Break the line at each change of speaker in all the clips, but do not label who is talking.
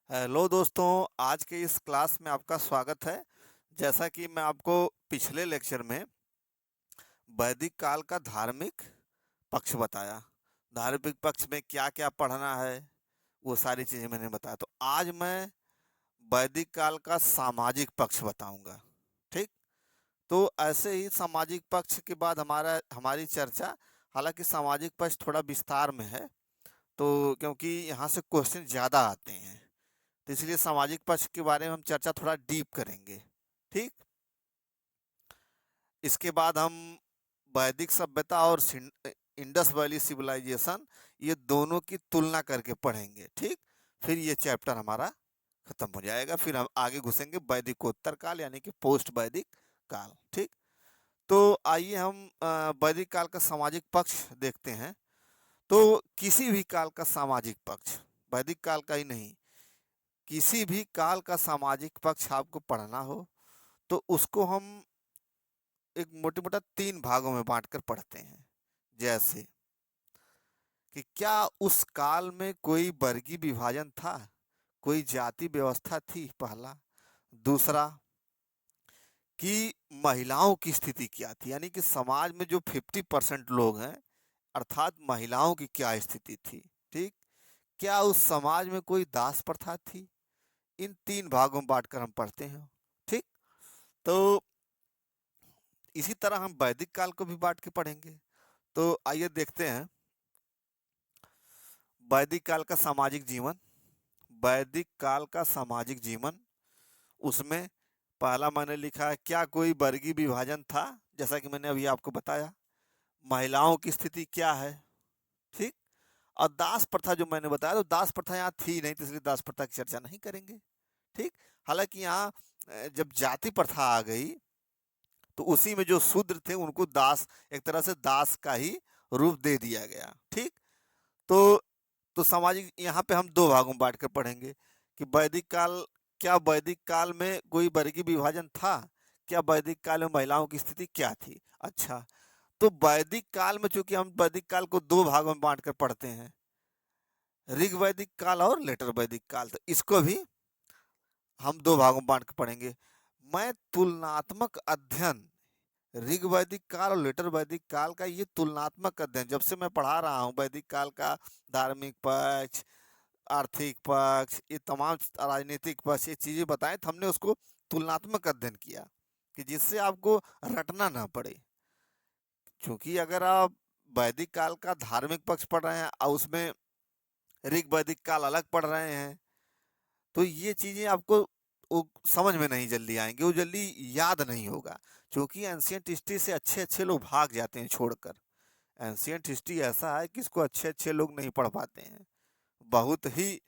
Hello दोस्तों, आज के इस क्लास में आपका स्वागत है। जैसा कि मैं आपको पिछले लेक्चर में वैदिक काल का धार्मिक पक्ष बताया, धार्मिक पक्ष में क्या-क्या पढ़ना है, वो सारी चीज़ें मैंने बताया। तो आज मैं वैदिक काल का सामाजिक पक्ष बताऊंगा। ठीक? तो ऐसे ही सामाजिक पक्ष के बाद हमारी चर्चा, हालांकि सामाजिक पक्ष थोड़ा विस्तार में है, तो क्योंकि यहाँ से क्वेश्चन ज़्यादा आते हैं, तो इसलिए सामाजिक पक्ष के बारे में हम चर्चा थोड़ा डीप करेंगे। ठीक। इसके बाद हम वैदिक सभ्यता और इंडस वैली सिविलाइजेशन, ये दोनों की तुलना करके पढ़ेंगे। ठीक। फिर ये चैप्टर हमारा खत्म हो जाएगा, फिर हम आगे घुसेंगे वैदिकोत्तर काल यानी कि पोस्ट वैदिक काल। ठीक। तो आइए हम वैदिक काल का सामाजिक पक्ष देखते हैं। तो किसी भी काल का सामाजिक पक्ष, वैदिक काल का ही नहीं, किसी भी काल का सामाजिक पक्ष आपको पढ़ना हो तो उसको हम एक मोटे मोटा 3 भागों में बांटकर पढ़ते हैं। जैसे कि क्या उस काल में कोई वर्गीय विभाजन था, कोई जाति व्यवस्था थी, पहला। दूसरा, कि महिलाओं की स्थिति क्या थी, यानी कि समाज में जो 50% लोग हैं, अर्थात महिलाओं की क्या स्थिति थी। ठीक। क्या उस समाज में कोई दास प्रथा थी। इन 3 भागों में बांटकर हम पढ़ते हैं। ठीक। तो इसी तरह हम वैदिक काल को भी बांट के पढ़ेंगे। तो आइए देखते हैं वैदिक काल का सामाजिक जीवन। वैदिक काल का सामाजिक जीवन, उसमें पहला मैंने लिखा है, क्या कोई वर्गीय विभाजन था, जैसा कि मैंने अभी आपको बताया। महिलाओं की स्थिति क्या है। ठीक। और दास प्रथा जो मैंने बताया, तो दास प्रथा यहाँ थी नहीं, तो इसलिए दास प्रथा की चर्चा नहीं करेंगे। ठीक। हालांकि यहाँ जब जाति प्रथा आ गई तो उसी में जो शूद्र थे उनको दास, एक तरह से दास का ही रूप दे दिया गया। ठीक। तो सामाजिक यहाँ पे हम 2 भागों में बांट कर पढ़ेंगे कि वैदिक काल, क्या वैदिक काल में कोई वर्गीय विभाजन था, क्या वैदिक काल में महिलाओं की स्थिति क्या थी। अच्छा, तो वैदिक काल में चूंकि हम वैदिक काल को 2 भागों में बांट कर पढ़ते हैं, ऋग वैदिक काल और लेटर वैदिक काल, तो इसको भी हम 2 भागों में बांट कर पढ़ेंगे। मैं तुलनात्मक अध्ययन, ऋग वैदिक काल और लेटर वैदिक काल का ये तुलनात्मक अध्ययन जब से मैं पढ़ा रहा हूँ, वैदिक काल का धार्मिक पक्ष, आर्थिक पक्ष, ये तमाम राजनीतिक पक्ष, ये चीज़ें बताएं, तो हमने उसको तुलनात्मक अध्ययन किया कि जिससे आपको रटना ना पड़े। क्योंकि अगर आप वैदिक काल का धार्मिक पक्ष पढ़ रहे हैं और उसमें ऋग वैदिक काल अलग पढ़ रहे हैं, तो ये चीज़ें आपको वो समझ में नहीं जल्दी आएंगी, वो जल्दी याद नहीं होगा। क्योंकि एंशियंट हिस्ट्री से अच्छे अच्छे लोग भाग जाते हैं छोड़कर। एंशियंट हिस्ट्री ऐसा है कि इसको अच्छे अच्छे लोग नहीं पढ़ पाते हैं। बहुत ही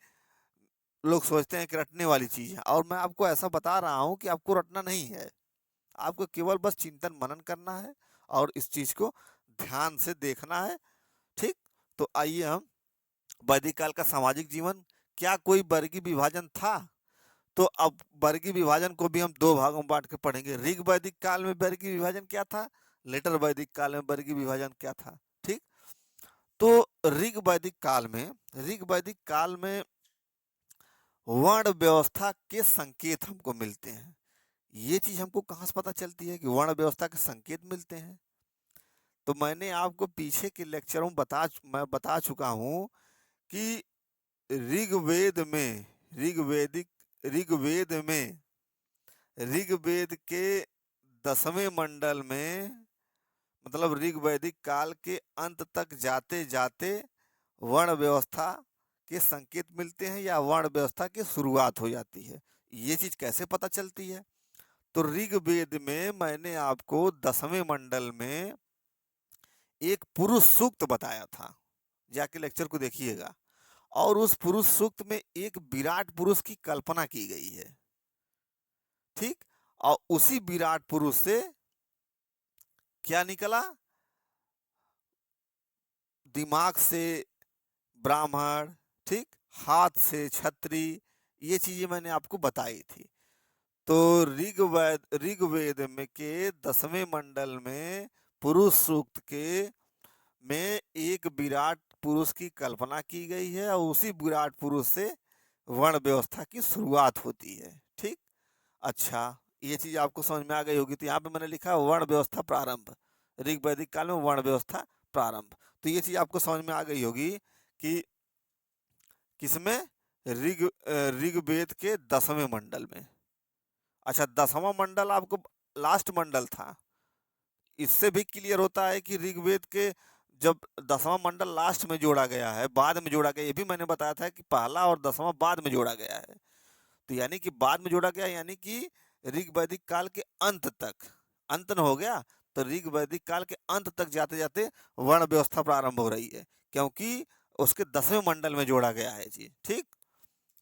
लोग सोचते हैं कि रटने वाली चीज़ है, और मैं आपको ऐसा बता रहा हूँ कि आपको रटना नहीं है, आपको केवल बस चिंतन मनन करना है और इस चीज़ को ध्यान से देखना है। ठीक। तो आइए हम वैदिक काल का सामाजिक जीवन, क्या कोई वर्गीय विभाजन था। तो अब वर्गीय विभाजन को भी हम 2 भागों में बांट के पढ़ेंगे। ऋग वैदिक काल में वर्गीय विभाजन क्या था, लेटर वैदिक काल में वर्गीय विभाजन क्या था। ठीक। तो ऋग वैदिक काल में वर्ण व्यवस्था के संकेत हमको मिलते हैं। ये चीज हमको कहाँ से पता चलती है कि वर्ण व्यवस्था के संकेत मिलते हैं। तो मैंने आपको पीछे के लेक्चरों में मैं बता चुका हूँ कि ऋग्वेद में ऋग्वेदिक ऋग्वेद में ऋग्वेद के 10वें मंडल में, मतलब ऋग वैदिक काल के अंत तक जाते जाते वर्ण व्यवस्था के संकेत मिलते हैं या वर्ण व्यवस्था की शुरुआत हो जाती है। ये चीज कैसे पता चलती है, तो ऋग्वेद में मैंने आपको 10वें मंडल में एक पुरुष सूक्त बताया था, जाके लेक्चर को देखिएगा। और उस पुरुष सूक्त में एक विराट पुरुष की कल्पना की गई है। ठीक। और उसी विराट पुरुष से क्या निकला, दिमाग से ब्राह्मण, ठीक, हाथ से क्षत्रिय, ये चीजें मैंने आपको बताई थी। तो ऋग्वेद में के 10वें मंडल में पुरुष सूक्त के में एक विराट पुरुष की कल्पना की गई है और उसी विराट पुरुष से वर्ण व्यवस्था की शुरुआत होती है। ठीक। अच्छा, ये चीज आपको समझ में आ गई होगी। तो यहाँ पे मैंने लिखा वर्ण व्यवस्था प्रारंभ, ऋग वैदिक काल में वर्ण व्यवस्था प्रारंभ। तो ये चीज आपको समझ में आ गई होगी कि किसमें, ऋग्वेद के 10वें मंडल में। अच्छा, 10वां मंडल आपको लास्ट मंडल था। इससे भी क्लियर होता है कि ऋग्वेद के जब 10वां मंडल लास्ट में जोड़ा गया है, बाद में जोड़ा गया, ये भी मैंने बताया था कि पहला और 10वां बाद में जोड़ा गया है। तो यानी कि बाद में जोड़ा गया, यानी कि ऋग वैदिक काल के अंत तक, अंत न हो गया तो ऋग वैदिक काल के अंत तक जाते जाते वर्ण व्यवस्था प्रारंभ हो रही है, क्योंकि उसके 10वें मंडल में जोड़ा गया है जी। ठीक।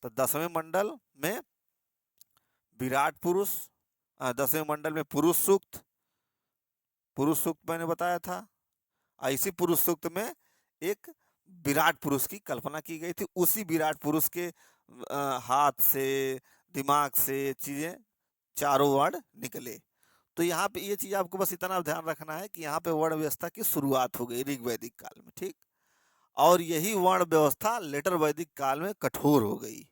तो 10वें मंडल में विराट पुरुष, 10वें मंडल में पुरुष सूक्त, पुरुष सूक्त मैंने बताया था। इसी पुरुष सूक्त में एक विराट पुरुष की कल्पना की गई थी। उसी विराट पुरुष के हाथ से, दिमाग से चीजें, चारों वर्ण निकले। तो यहाँ पे ये चीज आपको बस इतना ध्यान रखना है कि यहाँ पे वर्ण व्यवस्था की शुरुआत हो गई ऋग्वैदिक काल में। ठीक। और यही वर्ण व्यवस्था लेटर वैदिक काल में कठोर हो गई।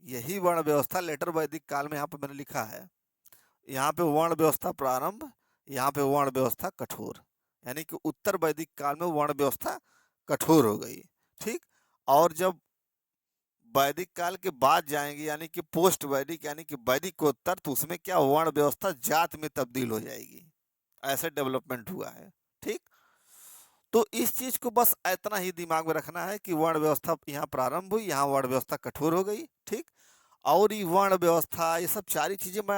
यही वर्ण व्यवस्था लेटर वैदिक काल में यहाँ पे मैंने लिखा है, यहाँ पे वर्ण व्यवस्था प्रारंभ, यहाँ पे वर्ण व्यवस्था कठोर, यानी कि उत्तर वैदिक काल में वर्ण व्यवस्था कठोर हो गई। ठीक। और जब वैदिक काल के बाद जाएंगे, यानी कि पोस्ट वैदिक, यानी कि वैदिक को उत्तर, तो उसमें क्या वर्ण व्यवस्था जात में तब्दील हो जाएगी। ऐसे डेवलपमेंट हुआ है। ठीक। तो इस चीज को बस इतना ही दिमाग में रखना है कि वर्ण व्यवस्था यहाँ प्रारंभ हुई, यहाँ वर्ण व्यवस्था कठोर हो गई। ठीक। और ये वर्ण व्यवस्था, ये सब सारी चीजें मैं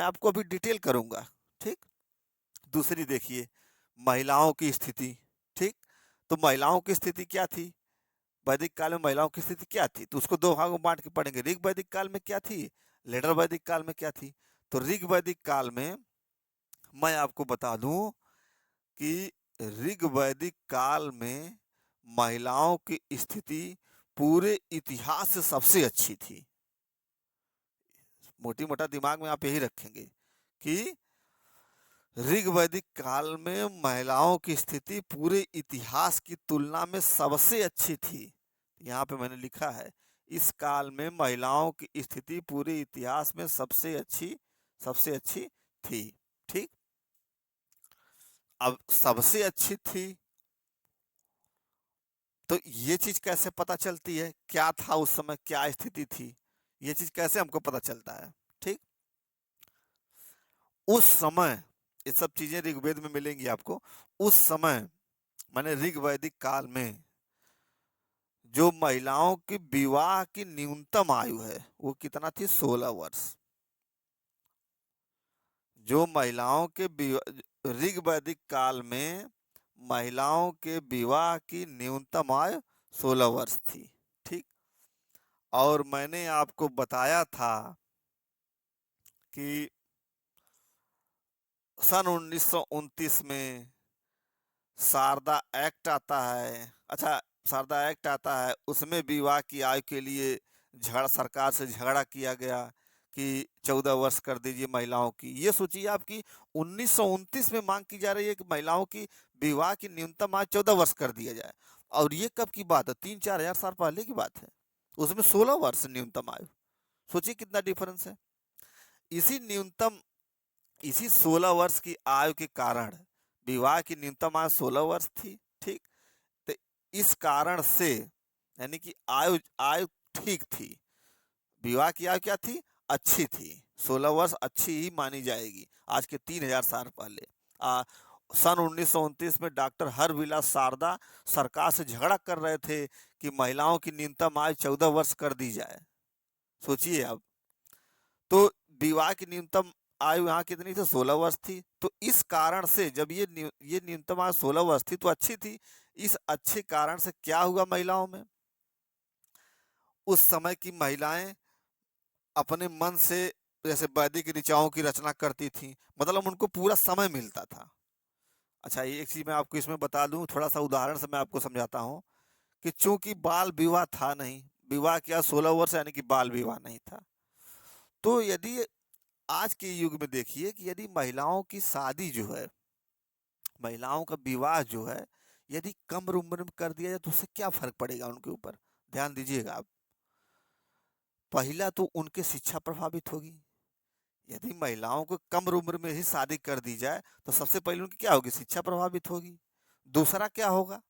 आपको अभी डिटेल करूंगा। ठीक। दूसरी देखिए, महिलाओं की स्थिति। ठीक। तो महिलाओं की स्थिति क्या थी, वैदिक काल में महिलाओं की स्थिति क्या थी, तो उसको दो भागों में बांट के पढ़ेंगे। ऋग वैदिक काल में क्या थी, लेटर वैदिक काल में क्या थी। तो ऋग वैदिक काल में मैं आपको बता दूं कि ऋग वैदिक काल में महिलाओं की स्थिति पूरे इतिहास से सबसे अच्छी थी। मोटी मोटा दिमाग में आप यही रखेंगे कि ऋग वैदिक काल में महिलाओं की स्थिति पूरे इतिहास की तुलना में सबसे अच्छी थी। यहाँ पे मैंने लिखा है, इस काल में महिलाओं की स्थिति पूरे इतिहास में सबसे अच्छी थी। ठीक। अब सबसे अच्छी थी, तो ये चीज कैसे पता चलती है, क्या था उस समय, क्या स्थिति थी, ये चीज कैसे हमको पता चलता है। ठीक। उस समय ये सब चीजें ऋग्वेद में मिलेंगी आपको। उस समय माने ऋग वैदिक काल में जो महिलाओं की विवाह की न्यूनतम आयु है वो कितना थी, 16 वर्ष। जो महिलाओं के ऋग वैदिक काल में महिलाओं के विवाह की न्यूनतम आयु 16 वर्ष थी। ठीक। और मैंने आपको बताया था कि सन 1929 में शारदा एक्ट आता है। अच्छा, शारदा एक्ट आता है, उसमें विवाह की आयु के लिए सरकार से झगड़ा किया गया कि 14 वर्ष कर दीजिए महिलाओं की। ये सोचिए आपकी 1929 में मांग की जा रही है कि महिलाओं की विवाह की न्यूनतम आयु 14 वर्ष कर दिया जाए। और ये कब की बात है, 3-4 हजार साल पहले की बात है। उसमें 16 वर्ष न्यूनतम आयु, सोचिए कितना डिफरेंस है। इसी न्यूनतम इसी 16 वर्ष की आयु के कारण विवाह की न्यूनतम आयु 16 वर्ष थी। ठीक। तो इस कारण से यानी कि आयु आयु ठीक थी, विवाह की आयु क्या थी, अच्छी थी। 16 वर्ष अच्छी ही मानी जाएगी आज के 3000 साल पहले। सन 1929 में डॉक्टर हरविलास शारदा सरकार से झगड़ा कर रहे थे कि महिलाओं की न्यूनतम आयु 14 वर्ष कर दी जाए। सोचिए अब, तो विवाह की न्यूनतम आयु यहाँ कितनी थी, 16 वर्ष थी। तो इस कारण से जब ये न्यूनतम आयु 16 वर्ष थी तो अच्छी थी। इस अच्छे कारण से क्या हुआ महिलाओं में, उस समय की महिलाएं अपने मन से जैसे वैदिक ऋचाओं की रचना करती थी, मतलब उनको पूरा समय मिलता था। अच्छा, ये एक चीज मैं आपको इसमें बता दूं, थोड़ा सा उदाहरण से मैं आपको समझाता हूँ कि चूंकि बाल विवाह था नहीं, विवाह किया 16 वर्ष यानी कि बाल विवाह नहीं था। तो यदि आज के युग में देखिए कि यदि महिलाओं की शादी जो है, महिलाओं का विवाह जो है, यदि कम उम्र में कर दिया जाए तो उससे क्या फर्क पड़ेगा उनके ऊपर, ध्यान दीजिएगा आप। पहला तो उनके शिक्षा प्रभावित होगी। यदि महिलाओं को कम उम्र में ही शादी कर दी जाए तो सबसे पहले उनकी क्या होगी, शिक्षा प्रभावित होगी। दूसरा क्या होगा,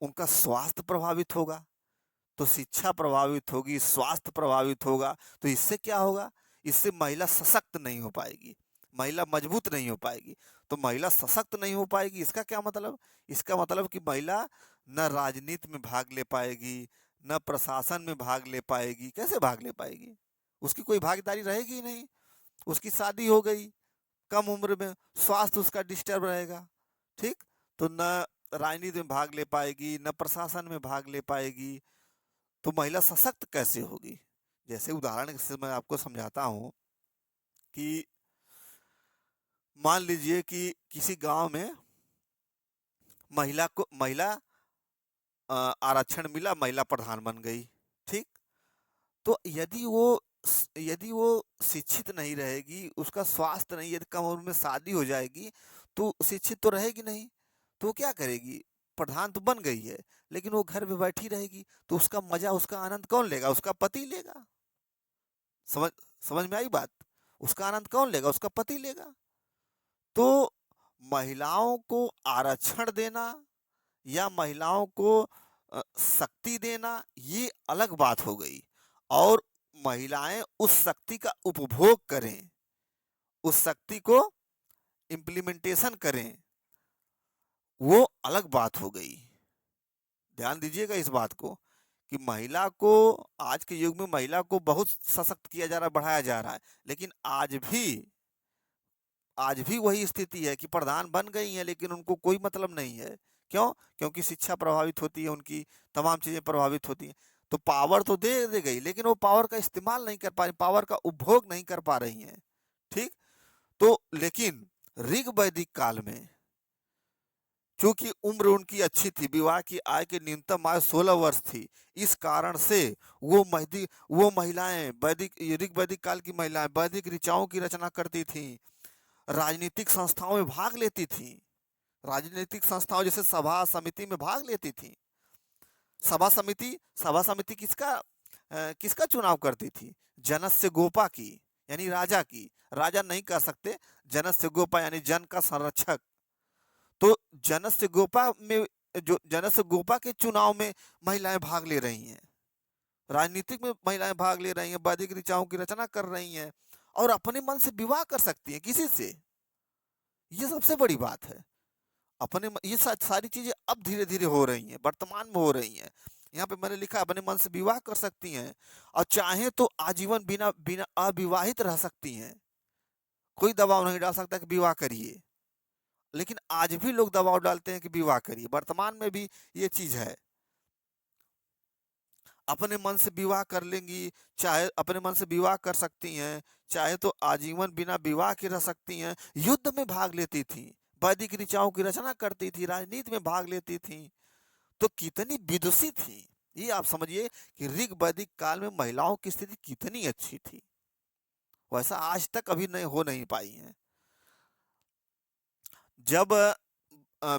उनका स्वास्थ्य प्रभावित होगा। तो शिक्षा प्रभावित होगी, स्वास्थ्य प्रभावित होगा, तो इससे क्या होगा, इससे महिला सशक्त नहीं हो पाएगी, महिला मजबूत नहीं हो पाएगी। तो महिला सशक्त नहीं हो पाएगी, इसका क्या मतलब, इसका मतलब कि महिला न राजनीति में भाग ले पाएगी, न प्रशासन में भाग ले पाएगी। कैसे भाग ले पाएगी, उसकी कोई भागीदारी रहेगी ही नहीं। उसकी शादी हो गई कम उम्र में, स्वास्थ्य उसका डिस्टर्ब रहेगा, ठीक। तो न राजनीति में भाग ले पाएगी, न प्रशासन में भाग ले पाएगी, तो महिला सशक्त कैसे होगी। जैसे उदाहरण से मैं आपको समझाता हूँ कि मान लीजिए कि किसी गांव में महिला आरक्षण मिला, महिला प्रधान बन गई, ठीक। तो यदि वो शिक्षित नहीं रहेगी, उसका स्वास्थ्य नहीं, यदि कम उम्र में शादी हो जाएगी तो शिक्षित तो रहेगी नहीं, तो वो क्या करेगी, प्रधान तो बन गई है लेकिन वो घर में बैठी रहेगी, तो उसका मजा, उसका आनंद कौन लेगा, उसका पति लेगा। समझ समझ में आई बात, उसका आनंद कौन लेगा, उसका पति लेगा। तो महिलाओं को आरक्षण देना या महिलाओं को शक्ति देना, ये अलग बात हो गई। और महिलाएं उस शक्ति का उपभोग करें, उस शक्ति को इम्प्लीमेंटेशन करें, वो अलग बात हो गई। ध्यान दीजिएगा इस बात को कि महिला को, आज के युग में महिला को बहुत सशक्त किया जा रहा है, बढ़ाया जा रहा है, लेकिन आज भी वही स्थिति है कि प्रधान बन गई हैं लेकिन उनको कोई मतलब नहीं है। क्यों, क्योंकि शिक्षा प्रभावित होती है, उनकी तमाम चीजें प्रभावित होती हैं। तो पावर तो दे गई लेकिन वो पावर का इस्तेमाल नहीं कर पा रही, पावर का उपभोग नहीं कर पा रही हैं, ठीक। तो लेकिन ऋग वैदिक काल में चूंकि उम्र उनकी अच्छी थी, विवाह की आय की न्यूनतम आयु 16 वर्ष थी, इस कारण से वो महिलाएं ऋग वैदिक काल की महिलाएं वैदिक ऋचाओं की रचना करती थीं, राजनीतिक संस्थाओं में भाग लेती थीं, राजनीतिक संस्थाओं जैसे सभा समिति में भाग लेती थीं। सभा समिति किसका चुनाव करती थी, जनस्य गोपा की, यानी राजा की। राजा नहीं कह सकते, जनस्य गोपा यानी जन का संरक्षक। तो जनस्य गोपा के चुनाव में महिलाएं भाग ले रही हैं, राजनीतिक में महिलाएं भाग ले रही हैं, वैदिक ऋचाओं की रचना कर रही हैं और अपने मन से विवाह कर सकती हैं किसी से। ये सबसे बड़ी बात है। ये सारी चीजें अब धीरे धीरे हो रही हैं, वर्तमान में हो रही हैं। यहाँ पे मैंने लिखा अपने मन से विवाह कर सकती हैं और चाहे तो आजीवन बिना बिना अविवाहित रह सकती हैं, कोई दबाव नहीं डाल सकता कि विवाह करिए। लेकिन आज भी लोग दबाव डालते हैं कि विवाह करिए, वर्तमान में भी ये चीज है। अपने मन से विवाह कर लेंगी, चाहे अपने मन से विवाह कर सकती हैं, चाहे तो आजीवन बिना विवाह के रह सकती हैं, युद्ध में भाग लेती थी, वैदिक ऋचाओं की रचना करती थी, राजनीति में भाग लेती थी। तो कितनी विदुषी थी, ये आप समझिए कि ऋग वैदिक काल में महिलाओं की स्थिति कितनी अच्छी थी। वैसा आज तक अभी नहीं पाई है। जब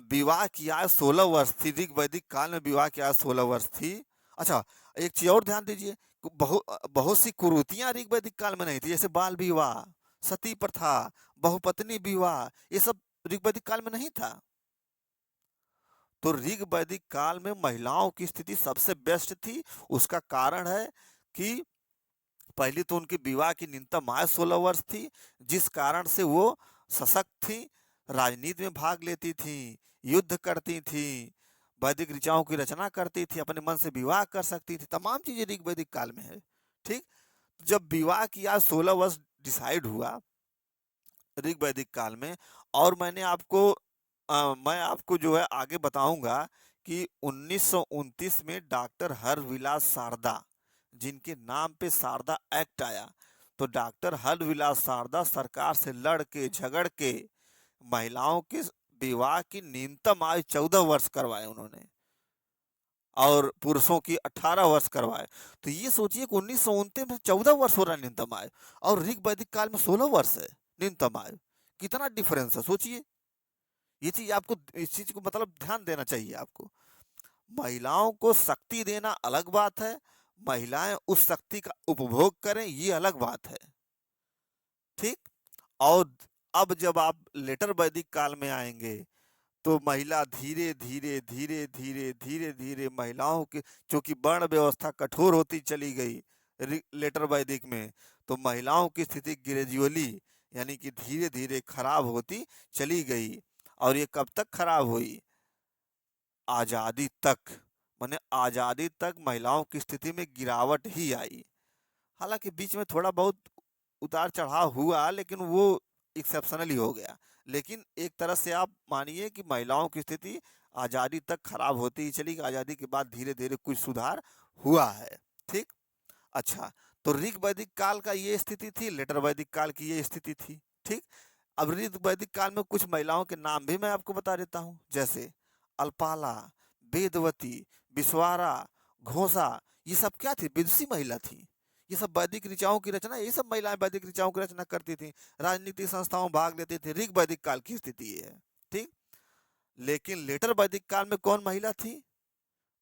विवाह की आयु 16 वर्ष थी, ऋग वैदिक काल में विवाह की आयु 16 वर्ष थी। अच्छा, एक चीज और ध्यान दीजिए, बहुत सी कुरीतियां ऋग वैदिक काल में नहीं थी, जैसे बाल विवाह, सती प्रथा, बहुपत्नी विवाह, ये सब ऋग वैदिक काल में नहीं था। तो ऋग वैदिक काल में महिलाओं की स्थिति सबसे बेस्ट थी। उसका कारण है कि पहली तो उनकी विवाह की न्यूनतम आयु 16 वर्ष थी, जिस कारण से वो सशक्त थी, राजनीति में भाग लेती थी, युद्ध करती थी, वैदिक ऋचाओं की रचना करती थी, अपने मन से विवाह कर सकती थी। तमाम चीजें ऋग वैदिक काल में है, ठीक। जब विवाह की आयु 16 वर्ष डिसाइड हुआ ऋग वैदिक काल में, और मैं आपको जो है आगे बताऊंगा कि 1929 में डॉक्टर हरविलास शारदा, जिनके नाम पे शारदा एक्ट आया, तो डॉक्टर हरविलास शारदा सरकार से लड़ के झगड़ के महिलाओं के विवाह की न्यूनतम आयु 14 वर्ष करवाए उन्होंने, और पुरुषों की 18 वर्ष करवाए। तो ये सोचिए कि 1929 में 14 वर्ष हो रहा है न्यूनतम आयु, और ऋग वैदिक काल में 16 वर्ष है न्यूनतम आयु। कितना डिफरेंस है सोचिए। ये चीज आपको, इस चीज को मतलब ध्यान देना चाहिए आपको। महिलाओं को शक्ति देना अलग बात है, महिलाएं उस शक्ति का उपभोग करें, ये अलग बात है। ठीक। और अब जब आप लेटर वैदिक काल में आएंगे तो महिला धीरे धीरे धीरे धीरे धीरे धीरे महिलाओं की, चूंकि वर्ण व्यवस्था कठोर होती चली गई लेटर वैदिक में, तो महिलाओं की स्थिति ग्रेजुअली यानी कि धीरे धीरे खराब होती चली गई। और ये कब तक खराब हुई? आज़ादी तक। माने आज़ादी तक महिलाओं की स्थिति में गिरावट ही आई। हालांकि बीच में थोड़ा बहुत उतार चढ़ाव हुआ, लेकिन वो एक्सेप्शनली हो गया। लेकिन एक तरह से आप मानिए कि महिलाओं की स्थिति आज़ादी तक खराब होती ही चली। आज़ादी के बाद धीरे धीरे कुछ सुधार हुआ है। ठीक। अच्छा, तो ऋग वैदिक काल का ये स्थिति थी, लेटर वैदिक काल की ये स्थिति थी। ठीक। अब ऋग वैदिक काल में कुछ महिलाओं के नाम भी मैं आपको बता देता हूँ, जैसे अल्पाला, वेदवती, विश्वारा, घोषा। ये सब क्या थी? विदुषी महिला थी। ये सब वैदिक ऋचाओं की रचना, ये सब महिलाएं वैदिक ऋचाओं की रचना करती थी, राजनीतिक संस्थाओं में भाग लेती थी। ऋग वैदिक काल की स्थिति ये है। ठीक। लेकिन लेटर वैदिक काल में कौन महिला थी?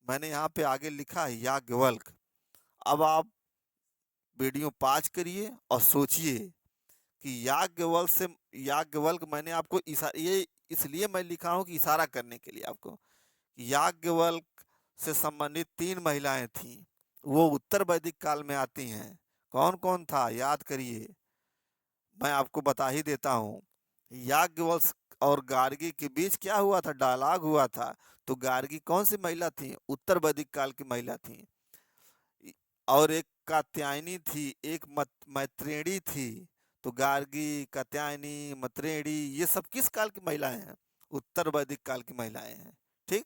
मैंने यहाँ पे आगे लिखा है याज्ञवल्क। अब आप वीडियो पॉज करिए और सोचिए कि याज्ञवल्क मैंने आपको ये इसलिए मैं लिखा हूँ कि इशारा करने के लिए आपको, याज्ञवल्क से संबंधित 3 महिलाएं थीं, वो उत्तर वैदिक काल में आती हैं। कौन कौन था? याद करिए, मैं आपको बता ही देता हूँ। याज्ञवल्क और गार्गी के बीच क्या हुआ था? डायलॉग हुआ था। तो गार्गी कौन सी महिला थी? उत्तर वैदिक काल की महिला थी। और एक कात्यायनी थी, एक मैत्रेयी थी। तो गार्गी, कात्यायनी, मैत्रेयी, ये सब किस काल की महिलाएं हैं? उत्तर वैदिक काल की महिलाएं हैं। ठीक।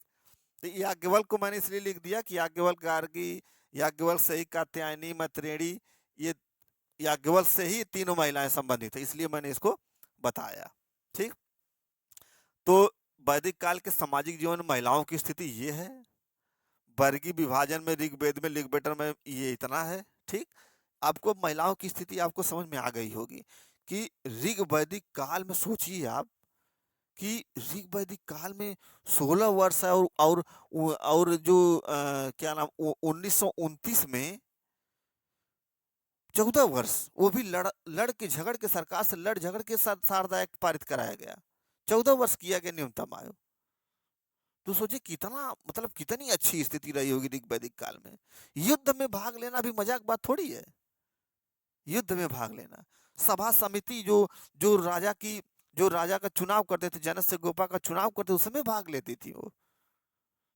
तो याज्ञवल्क को मैंने इसलिए लिख दिया कि याज्ञवल्क, गार्गी, याज्ञवल्क से ही कात्यायनी, मैत्रेयी, ये याज्ञवल्क से ही तीनों महिलाएं संबंधित है, इसलिए मैंने इसको बताया। ठीक। तो वैदिक काल के सामाजिक जीवन में महिलाओं की स्थिति ये है। वर्गीय विभाजन में ऋग्वेद में ऋग्वेटर में ये इतना है। ठीक। आपको महिलाओं की स्थिति आपको समझ में आ गई होगी कि ऋग वैदिक काल में सोचिए आप कि ऋग वैदिक काल में 16 वर्ष है, और जो क्या नाम 1929 में 14 वर्ष, वो भी लड़ के झगड़ के, सरकार से लड़ झगड़ के साथ शारदा एक्ट पारित कराया गया। 14 वर्ष किया गया न्यूनतम आयु। तो सोचिए कितना, मतलब कितनी अच्छी स्थिति रही होगी ऋग वैदिक काल में। युद्ध में भाग लेना भी मजाक बात थोड़ी है। युद्ध में भाग लेना, सभा समिति जो राजा का चुनाव करते थे, जनक से गोपा का चुनाव करते, उसमें भाग लेती थी वो।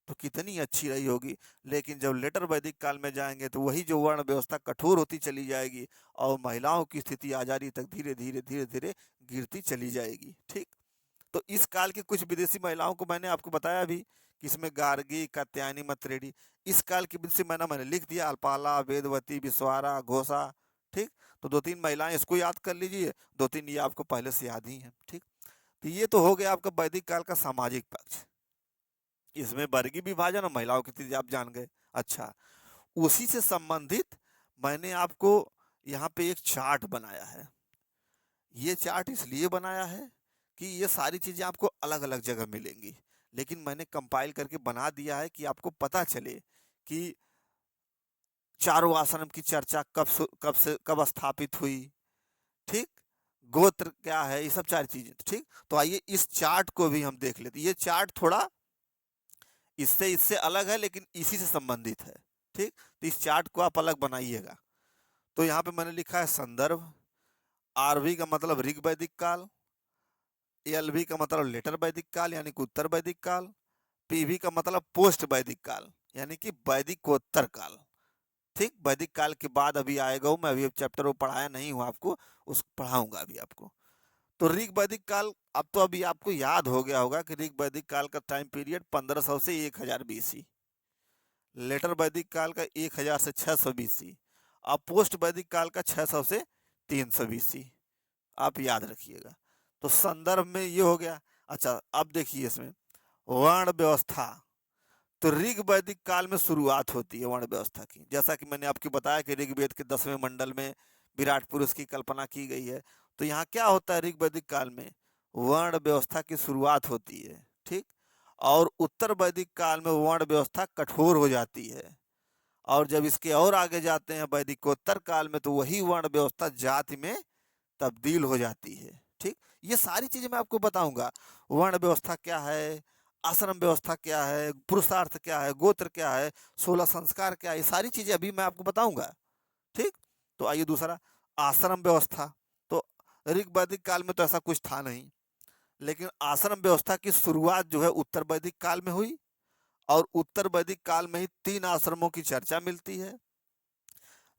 तो कितनी अच्छी रही होगी। लेकिन जब लेटर वैदिक काल में जाएंगे तो वही जो वर्ण व्यवस्था कठोर होती चली जाएगी और महिलाओं की स्थिति आजादी तक धीरे धीरे धीरे धीरे गिरती चली जाएगी। ठीक। तो इस काल की कुछ विदेशी महिलाओं को मैंने आपको बताया भी कि इसमें गार्गी, कात्यायनी, मैत्रेयी। इस काल की विदेशी मैंने लिख दिया, अल्पाला, वेदवती, विश्वारा, घोषा। ठीक। तो 2-3 महिलाएं इसको याद कर लीजिए, 2-3 ये आपको पहले से याद ही हैं। ठीक। तो ये तो हो गया आपका वैदिक काल का सामाजिक पक्ष। इसमें वर्गीय विभाजन और महिलाओं की स्थिति आप जान गए। अच्छा, उसी से संबंधित मैंने आपको यहाँ पे एक चार्ट बनाया है। ये चार्ट इसलिए बनाया है कि ये सारी चीज़ें आपको अलग अलग जगह मिलेंगी, लेकिन मैंने कंपाइल करके बना दिया है कि आपको पता चले कि चारों आश्रम की चर्चा कब स्थापित हुई। ठीक। गोत्र क्या है, ये सब 4 चीजें। ठीक। तो आइए इस चार्ट को भी हम देख लेते। ये चार्ट थोड़ा इससे इससे अलग है, लेकिन इसी से संबंधित है। ठीक। तो इस चार्ट को आप अलग बनाइएगा। तो यहाँ पे मैंने लिखा है संदर्भ। आरवी का मतलब ऋग वैदिक काल, एलवी का मतलब लेटर वैदिक काल यानी कि उत्तर वैदिक काल, पीवी का मतलब पोस्ट वैदिक काल यानी कि वैदिकोत्तर काल। ठीक। वैदिक काल के बाद अभी आएगा, मैं अभी चैप्टर वो पढ़ाया नहीं हूँ आपको, उस पढ़ाऊंगा अभी आपको। तो ऋग वैदिक काल, अब तो अभी आपको याद हो गया होगा कि ऋग वैदिक काल का टाइम पीरियड 1500 से 1000 बीसी, लेटर वैदिक काल का 1000 से 600 बीसी, अब पोस्ट वैदिक काल का 600 से 300 बीसी। आप याद रखिएगा। तो संदर्भ में ये हो गया। अच्छा, अब देखिए इसमें वर्ण व्यवस्था। तो ऋग वैदिक काल में शुरुआत होती है वर्ण व्यवस्था की। जैसा कि मैंने आपको बताया कि ऋग्वेद के 10वें मंडल में विराट पुरुष की कल्पना की गई है। तो यहाँ क्या होता है? ऋग वैदिक काल में वर्ण व्यवस्था की शुरुआत होती है। ठीक। और उत्तर वैदिक काल में वर्ण व्यवस्था कठोर हो जाती है और जब इसके और आगे जाते हैं वैदिकोत्तर काल में, तो वही वर्ण व्यवस्था जाति में तब्दील हो जाती है। ठीक, ये सारी चीजें मैं आपको बताऊंगा। वर्ण व्यवस्था क्या है, आश्रम व्यवस्था क्या है, पुरुषार्थ क्या है, गोत्र क्या है, 16 संस्कार क्या है, ये सारी चीजें अभी मैं आपको बताऊंगा। ठीक, तो आइए दूसरा, आश्रम व्यवस्था। तो ऋग वैदिक काल में तो ऐसा कुछ था नहीं, लेकिन आश्रम व्यवस्था की शुरुआत जो है उत्तर वैदिक काल में हुई, और उत्तर वैदिक काल में ही 3 आश्रमों की चर्चा मिलती है।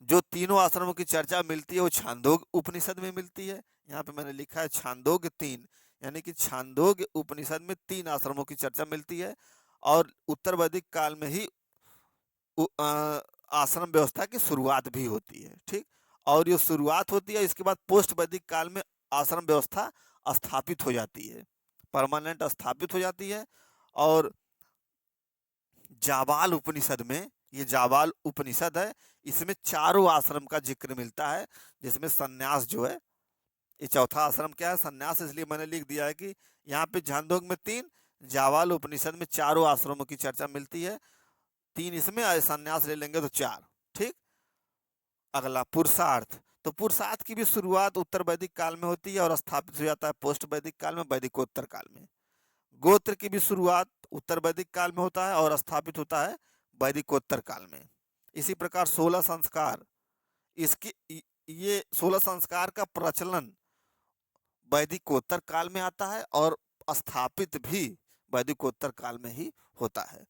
जो तीनों आश्रमों की चर्चा मिलती है वो छांदोग्य उपनिषद में मिलती है। यहाँ पे मैंने लिखा है छांदोग्य 3, यानी कि छांदोग्य उपनिषद में 3 आश्रमों की चर्चा मिलती है, और उत्तर वैदिक काल में ही आश्रम व्यवस्था की शुरुआत भी होती है। ठीक, और ये शुरुआत होती है, इसके बाद पोस्ट वैदिक काल में आश्रम व्यवस्था स्थापित हो जाती है, परमानेंट स्थापित हो जाती है। और जाबाल उपनिषद में, ये जाबाल उपनिषद है, इसमें चारों आश्रम का जिक्र मिलता है, जिसमें सन्यास जो है, ये चौथा आश्रम क्या है, सन्यास, इसलिए मैंने लिख दिया है कि यहाँ पे छांदोग्य में 3, जाबाल उपनिषद में चारों आश्रमों की चर्चा मिलती है, 3 इसमें, सन्यास ले लेंगे तो 4। ठीक, अगला पुरुषार्थ। तो पुरुषार्थ की भी शुरुआत उत्तर वैदिक काल में होती है और स्थापित हो जाता है पोस्ट वैदिक काल में, वैदिकोत्तर काल में। गोत्र की भी शुरुआत उत्तर वैदिक काल में होता है और स्थापित होता है वैदिकोत्तर काल में। इसी प्रकार 16 संस्कार, इसकी ये 16 संस्कार का प्रचलन वैदिकोत्तर काल में आता है और स्थापित भी वैदिकोत्तर काल में ही होता है।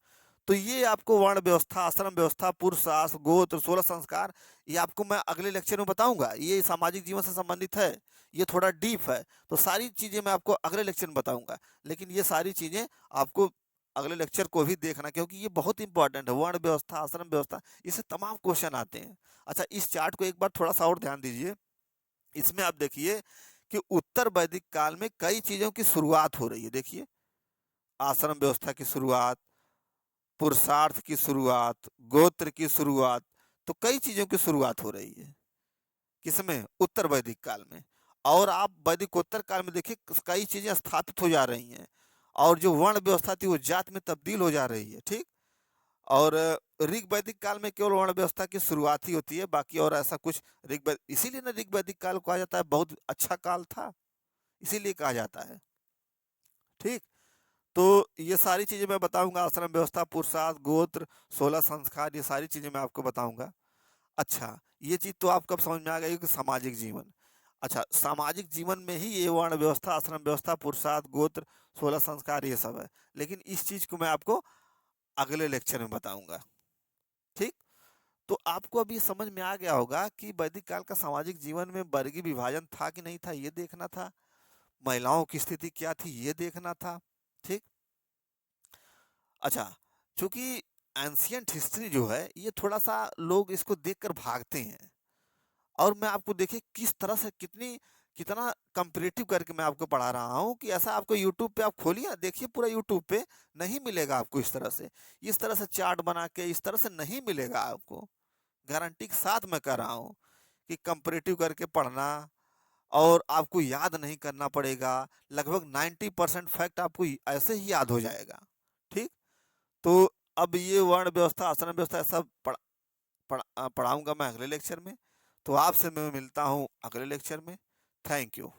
तो ये आपको वर्ण व्यवस्था, आश्रम व्यवस्था, पुरुषार्थ, गोत्र, 16 संस्कार, ये आपको मैं अगले लेक्चर में बताऊंगा। ये सामाजिक जीवन से संबंधित है, ये थोड़ा डीप है, तो सारी चीजें मैं आपको अगले लेक्चर में बताऊंगा। लेकिन ये सारी चीजें आपको अगले लेक्चर को भी देखना, क्योंकि ये बहुत इंपॉर्टेंट है। वर्ण व्यवस्था, आश्रम व्यवस्था, इससे तमाम क्वेश्चन आते हैं। अच्छा, इस चार्ट को एक बार थोड़ा सा और ध्यान दीजिए। इसमें आप देखिए कि उत्तर वैदिक काल में कई चीजों की शुरुआत हो रही है। देखिए, आश्रम व्यवस्था की शुरुआत, पुरुषार्थ की शुरुआत, गोत्र की शुरुआत, तो कई चीजों की शुरुआत हो रही है। किसमें? उत्तर वैदिक काल में। और आप वैदिकोत्तर काल में देखिए कई चीजें स्थापित हो जा रही हैं, और जो वर्ण व्यवस्था थी वो जात में तब्दील हो जा रही है। ठीक, और ऋग वैदिक काल में केवल वर्ण व्यवस्था की शुरुआत ही होती है, बाकी और ऐसा कुछ इसीलिए ना ऋग वैदिक काल कहा जाता है बहुत अच्छा काल था, इसीलिए कहा जाता है। ठीक, तो ये सारी चीजें मैं बताऊंगा, आश्रम व्यवस्था, पुरुषार्थ, गोत्र, 16 संस्कार, ये सारी चीजें मैं आपको बताऊंगा। अच्छा, ये चीज तो आपको अब समझ में आ गई कि सामाजिक जीवन। अच्छा, सामाजिक जीवन में ही ये वर्ण व्यवस्था, आश्रम व्यवस्था, पुरुषार्थ, गोत्र, 16 संस्कार, ये सब है। लेकिन इस चीज को मैं आपको अगले लेक्चर में बताऊंगा। ठीक, तो आपको अभी समझ में आ गया होगा कि वैदिक काल का सामाजिक जीवन में वर्गीय विभाजन था कि नहीं था, ये देखना था। महिलाओं की स्थिति क्या थी, ये देखना था। ठीक, अच्छा, चूंकि एंशियंट हिस्ट्री जो है, ये थोड़ा सा लोग इसको देखकर भागते हैं, और मैं आपको देखिए किस तरह से कितना कंपेरेटिव करके मैं आपको पढ़ा रहा हूँ कि ऐसा आपको यूट्यूब पे आप खोलिए, देखिए पूरा यूट्यूब पे नहीं मिलेगा आपको इस तरह से चार्ट बना के, इस तरह से नहीं मिलेगा आपको। गारंटी के साथ मैं कह रहा हूँ कि कंपेरेटिव करके पढ़ना, और आपको याद नहीं करना पड़ेगा। लगभग 90% फैक्ट आपको ऐसे ही याद हो जाएगा। ठीक, तो अब ये वर्ण व्यवस्था, आश्रम व्यवस्था सब पढ़ाऊंगा मैं अगले लेक्चर में। तो आपसे मैं मिलता हूँ अगले लेक्चर में। Thank you.